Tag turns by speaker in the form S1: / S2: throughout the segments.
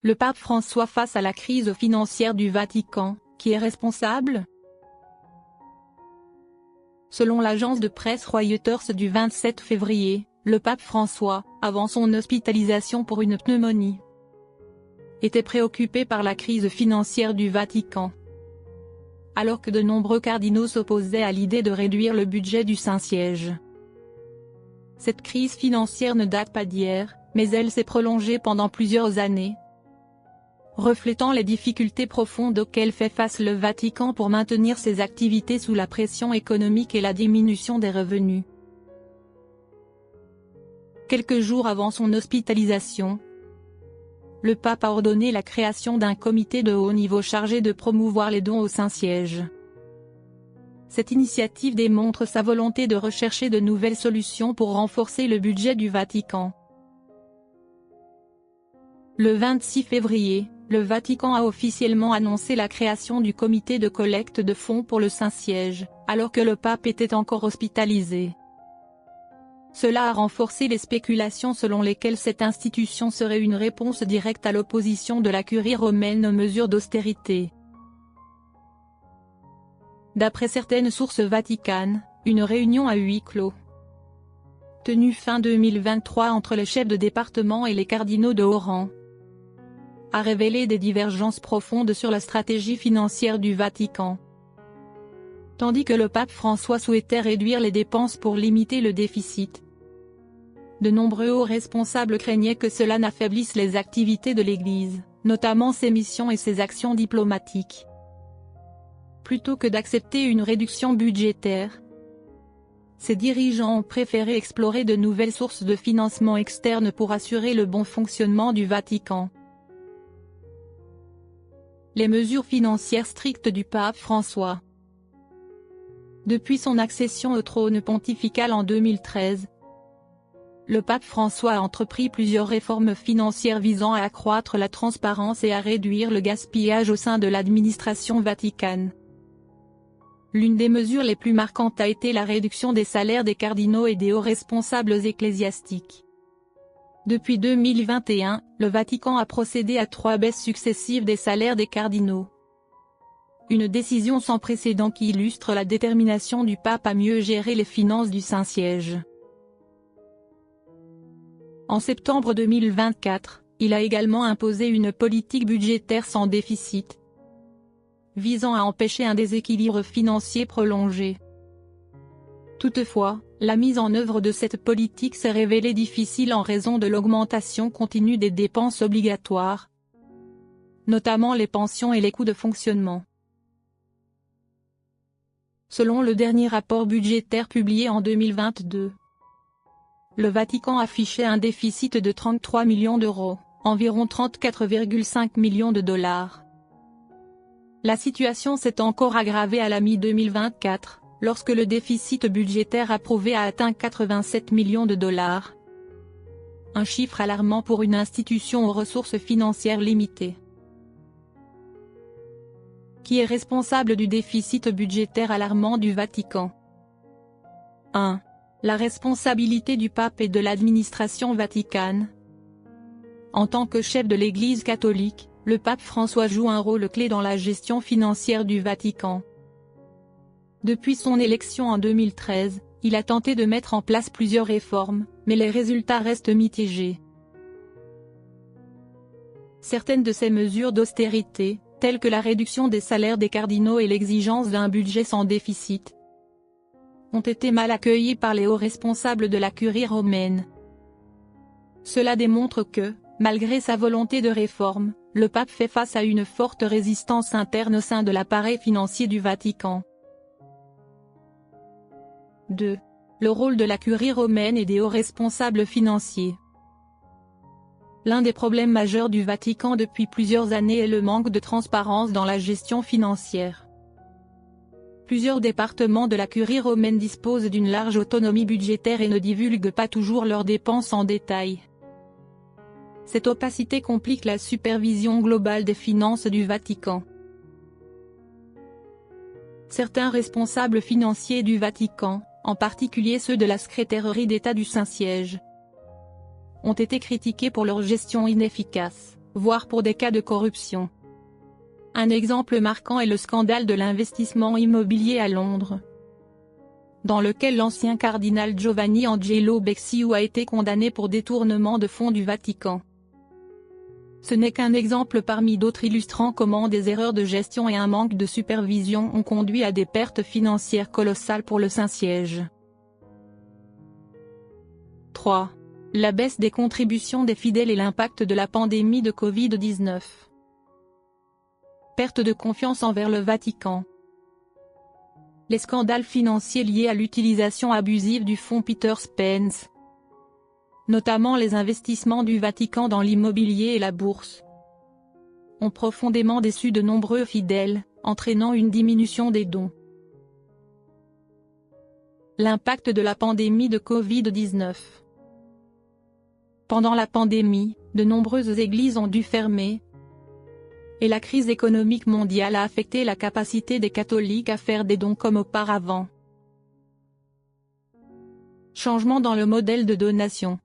S1: Le pape François face à la crise financière du Vatican, qui est responsable? Selon l'agence de presse Reuters du 27 février, le pape François, avant son hospitalisation pour une pneumonie, était préoccupé par la crise financière du Vatican. Alors que de nombreux cardinaux s'opposaient à l'idée de réduire le budget du Saint-Siège. Cette crise financière ne date pas d'hier, mais elle s'est prolongée pendant plusieurs années, reflétant les difficultés profondes auxquelles fait face le Vatican pour maintenir ses activités sous la pression économique et la diminution des revenus. Quelques jours avant son hospitalisation, le pape a ordonné la création d'un comité de haut niveau chargé de promouvoir les dons au Saint-Siège. Cette initiative démontre sa volonté de rechercher de nouvelles solutions pour renforcer le budget du Vatican. Le 26 février, le Vatican a officiellement annoncé la création du comité de collecte de fonds pour le Saint-Siège, alors que le pape était encore hospitalisé. Cela a renforcé les spéculations selon lesquelles cette institution serait une réponse directe à l'opposition de la Curie romaine aux mesures d'austérité. D'après certaines sources vaticanes, une réunion à huis clos, tenue fin 2023 entre les chefs de département et les cardinaux de haut rang, a révélé des divergences profondes sur la stratégie financière du Vatican. Tandis que le pape François souhaitait réduire les dépenses pour limiter le déficit, de nombreux hauts responsables craignaient que cela n'affaiblisse les activités de l'Église, notamment ses missions et ses actions diplomatiques. Plutôt que d'accepter une réduction budgétaire, ces dirigeants ont préféré explorer de nouvelles sources de financement externes pour assurer le bon fonctionnement du Vatican. Les mesures financières strictes du pape François. Depuis son accession au trône pontifical en 2013, le pape François a entrepris plusieurs réformes financières visant à accroître la transparence et à réduire le gaspillage au sein de l'administration vaticane. L'une des mesures les plus marquantes a été la réduction des salaires des cardinaux et des hauts responsables ecclésiastiques. Depuis 2021, le Vatican a procédé à 3 baisses successives des salaires des cardinaux. Une décision sans précédent qui illustre la détermination du pape à mieux gérer les finances du Saint-Siège. En septembre 2024, il a également imposé une politique budgétaire sans déficit, visant à empêcher un déséquilibre financier prolongé. Toutefois, la mise en œuvre de cette politique s'est révélée difficile en raison de l'augmentation continue des dépenses obligatoires, notamment les pensions et les coûts de fonctionnement. Selon le dernier rapport budgétaire publié en 2022, le Vatican affichait un déficit de 33 millions d'euros, environ 34,5 millions de dollars. La situation s'est encore aggravée à la mi-2024, lorsque le déficit budgétaire approuvé a atteint 87 millions de dollars. Un chiffre alarmant pour une institution aux ressources financières limitées. Qui est responsable du déficit budgétaire alarmant du Vatican? 1. La responsabilité du pape et de l'administration vaticane. En tant que chef de l'Église catholique, le pape François joue un rôle clé dans la gestion financière du Vatican. Depuis son élection en 2013, il a tenté de mettre en place plusieurs réformes, mais les résultats restent mitigés. Certaines de ces mesures d'austérité, telles que la réduction des salaires des cardinaux et l'exigence d'un budget sans déficit, ont été mal accueillis par les hauts responsables de la Curie romaine. Cela démontre que, malgré sa volonté de réforme, le pape fait face à une forte résistance interne au sein de l'appareil financier du Vatican. 2. Le rôle de la Curie romaine et des hauts responsables financiers. L'un des problèmes majeurs du Vatican depuis plusieurs années est le manque de transparence dans la gestion financière. Plusieurs départements de la Curie romaine disposent d'une large autonomie budgétaire et ne divulguent pas toujours leurs dépenses en détail. Cette opacité complique la supervision globale des finances du Vatican. Certains responsables financiers du Vatican, en particulier ceux de la Secrétairerie d'État du Saint-Siège, ont été critiqués pour leur gestion inefficace, voire pour des cas de corruption. Un exemple marquant est le scandale de l'investissement immobilier à Londres, dans lequel l'ancien cardinal Giovanni Angelo Becciu a été condamné pour détournement de fonds du Vatican. Ce n'est qu'un exemple parmi d'autres illustrant comment des erreurs de gestion et un manque de supervision ont conduit à des pertes financières colossales pour le Saint-Siège. 3. La baisse des contributions des fidèles et l'impact de la pandémie de Covid-19. Perte de confiance envers le Vatican. Les scandales financiers liés à l'utilisation abusive du fonds Peter Spence, notamment les investissements du Vatican dans l'immobilier et la bourse, ont profondément déçu de nombreux fidèles, entraînant une diminution des dons. L'impact de la pandémie de Covid-19. Pendant la pandémie, de nombreuses églises ont dû fermer, et la crise économique mondiale a affecté la capacité des catholiques à faire des dons comme auparavant. Changement dans le modèle de donation.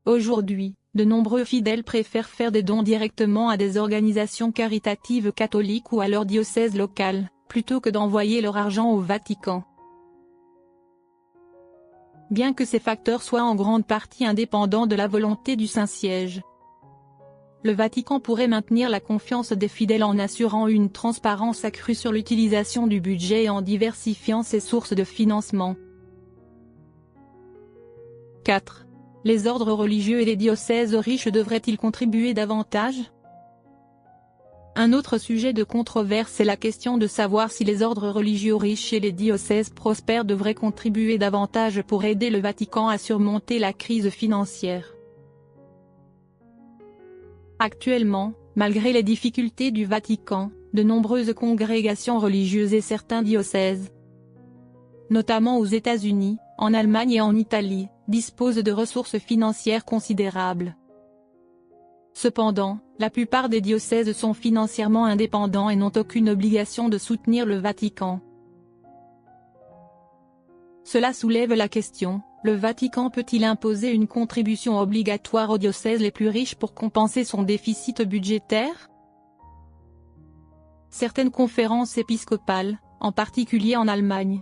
S1: Aujourd'hui, de nombreux fidèles préfèrent faire des dons directement à des organisations caritatives catholiques ou à leur diocèse local, plutôt que d'envoyer leur argent au Vatican. Bien que ces facteurs soient en grande partie indépendants de la volonté du Saint-Siège, le Vatican pourrait maintenir la confiance des fidèles en assurant une transparence accrue sur l'utilisation du budget et en diversifiant ses sources de financement. 4. Les ordres religieux et les diocèses riches devraient-ils contribuer davantage? Un autre sujet de controverse est la question de savoir si les ordres religieux riches et les diocèses prospères devraient contribuer davantage pour aider le Vatican à surmonter la crise financière. Actuellement, malgré les difficultés du Vatican, de nombreuses congrégations religieuses et certains diocèses, notamment aux États-Unis, en Allemagne et en Italie, disposent de ressources financières considérables. Cependant, la plupart des diocèses sont financièrement indépendants et n'ont aucune obligation de soutenir le Vatican. Cela soulève la question: le Vatican peut-il imposer une contribution obligatoire aux diocèses les plus riches pour compenser son déficit budgétaire? Certaines conférences épiscopales, en particulier en Allemagne,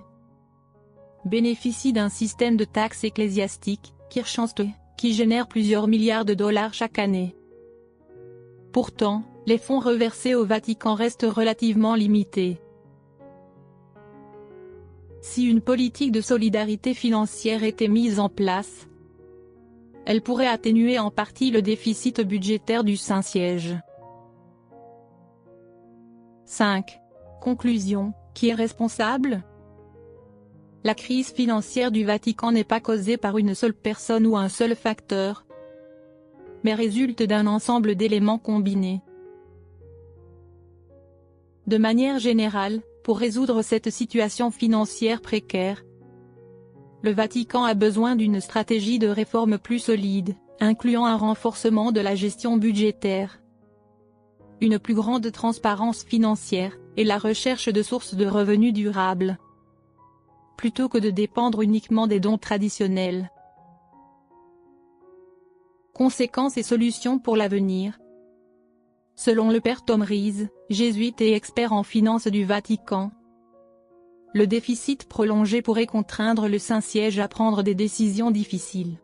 S1: bénéficient d'un système de taxes ecclésiastiques, Kirchensteuer, qui génère plusieurs milliards de dollars chaque année. Pourtant, les fonds reversés au Vatican restent relativement limités. Si une politique de solidarité financière était mise en place, elle pourrait atténuer en partie le déficit budgétaire du Saint-Siège. 5. Conclusion: qui est responsable? La crise financière du Vatican n'est pas causée par une seule personne ou un seul facteur, mais résulte d'un ensemble d'éléments combinés. De manière générale, pour résoudre cette situation financière précaire, le Vatican a besoin d'une stratégie de réforme plus solide, incluant un renforcement de la gestion budgétaire, une plus grande transparence financière, et la recherche de sources de revenus durables, plutôt que de dépendre uniquement des dons traditionnels. Conséquences et solutions pour l'avenir. Selon le père Tom Rees, jésuite et expert en finances du Vatican, le déficit prolongé pourrait contraindre le Saint-Siège à prendre des décisions difficiles.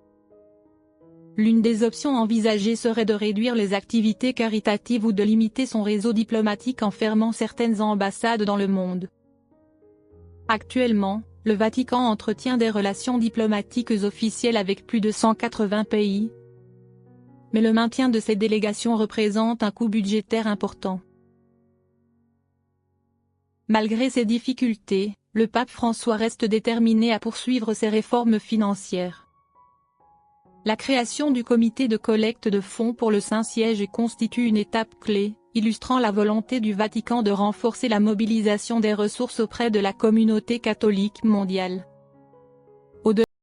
S1: L'une des options envisagées serait de réduire les activités caritatives ou de limiter son réseau diplomatique en fermant certaines ambassades dans le monde. Actuellement, le Vatican entretient des relations diplomatiques officielles avec plus de 180 pays, mais le maintien de ces délégations représente un coût budgétaire important. Malgré ces difficultés, le pape François reste déterminé à poursuivre ses réformes financières. La création du comité de collecte de fonds pour le Saint-Siège constitue une étape clé, illustrant la volonté du Vatican de renforcer la mobilisation des ressources auprès de la communauté catholique mondiale.